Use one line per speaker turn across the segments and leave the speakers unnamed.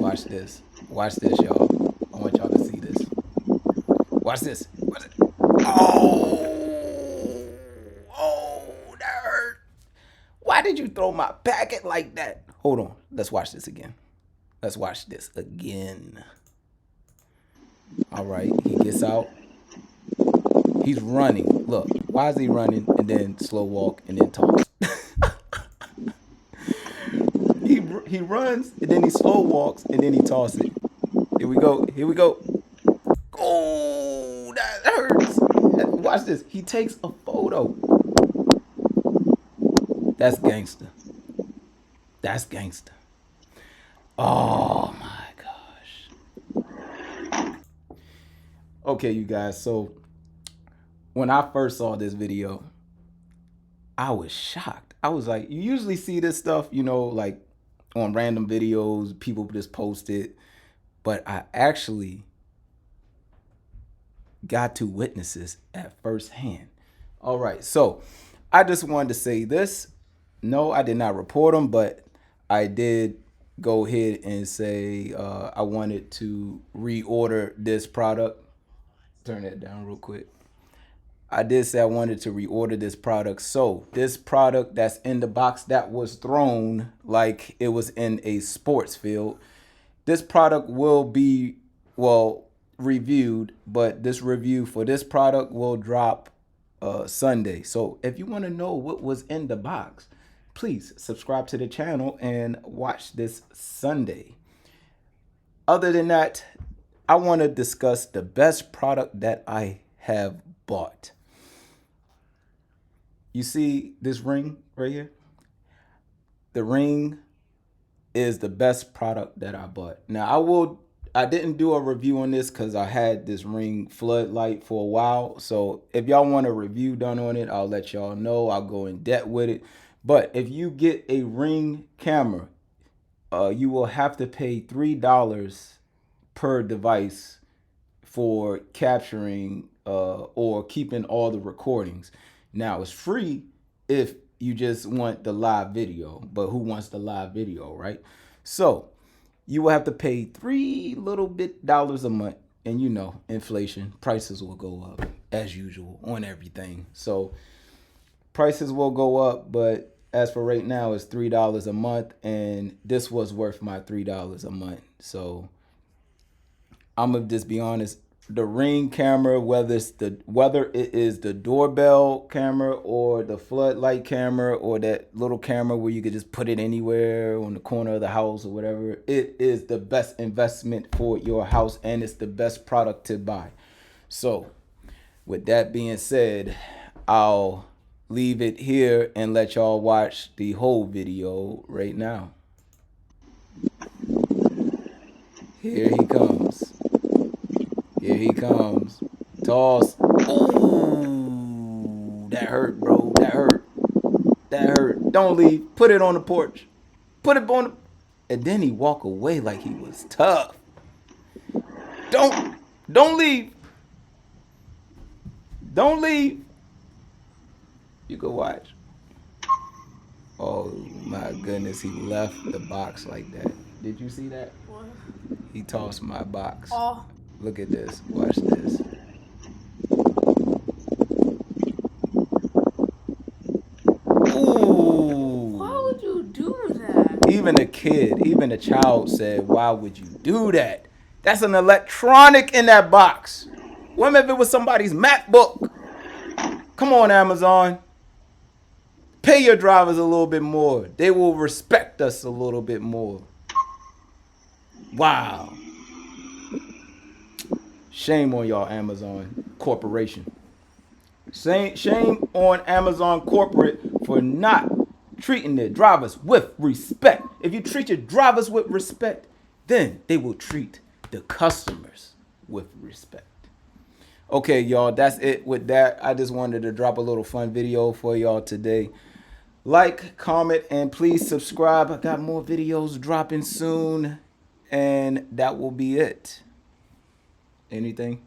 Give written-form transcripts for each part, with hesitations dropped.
Watch this. Watch this, y'all. I want y'all to see this. Watch this. Watch it. Oh, that hurt. Why did you throw my packet like that? Hold on. Let's watch this again. Let's watch this again. All right. He gets out. He's running. Look. Why is he running and then slow walk and then toss? he runs and then he slow walks and then he tosses it. Here we go. Here we go. Oh, that hurts. Watch this. He takes a photo. That's gangster. That's gangster. Oh my gosh. Okay, you guys. So when I first saw this video, I was shocked. I was like, you usually see this stuff, you know, like on random videos, people just post it. But I actually got to witness this at first hand. All right, so I just wanted to say this. No, I did not report them, but I did go ahead and say I wanted to reorder this product. Turn that down real quick. I did say I wanted to reorder this product. So this product that's in the box that was thrown like it was in a sports field, this product will be, well, reviewed, but this review for this product will drop Sunday. So if you want to know what was in the box, please subscribe to the channel and watch this Sunday. Other than that, I want to discuss the best product that I have bought. You see this ring right here? The ring is the best product that I bought. Now I didn't do a review on this because I had this ring floodlight for a while. So if y'all want a review done on it, I'll let y'all know. I'll go in depth with it. But if you get a Ring camera, you will have to pay $3 per device for capturing or keeping all the recordings. Now it's free if you just want the live video, but who wants the live video, right? So you will have to pay $3 a month, and you know, inflation, prices will go up as usual on everything. So prices will go up, but as for right now, it's $3 a month, and this was worth my $3 a month. So I'm gonna just be honest. The Ring camera, whether it is the doorbell camera or the floodlight camera or that little camera where you could just put it anywhere on the corner of the house or whatever, it is the best investment for your house, and it's the best product to buy. So with that being said, I'll leave it here and let y'all watch the whole video right now. Here he comes. Here he comes. Toss. Ooh, that hurt, bro. That hurt. That hurt. Don't leave. Put it on the porch. Put it on the... And then he walk away like he was tough. Don't leave. Don't leave. You can watch. Oh my goodness, he left the box like that. Did you see that?
What?
He tossed my box.
Oh.
Look at this. Watch this. Ooh.
Why would you do that?
Even a kid, even a child said, why would you do that? That's an electronic in that box. What if it was somebody's MacBook? Come on, Amazon. Pay your drivers a little bit more. They will respect us a little bit more. Wow. Shame on y'all, Amazon Corporation. Shame on Amazon Corporate for not treating their drivers with respect. If you treat your drivers with respect, then they will treat the customers with respect. Okay, y'all, that's it with that. I just wanted to drop a little fun video for y'all today. Like, comment, and please subscribe. I got more videos dropping soon, and that will be it. Anything?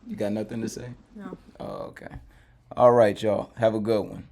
You got nothing to say?
No.
Oh, okay. All right, y'all. Have a good one.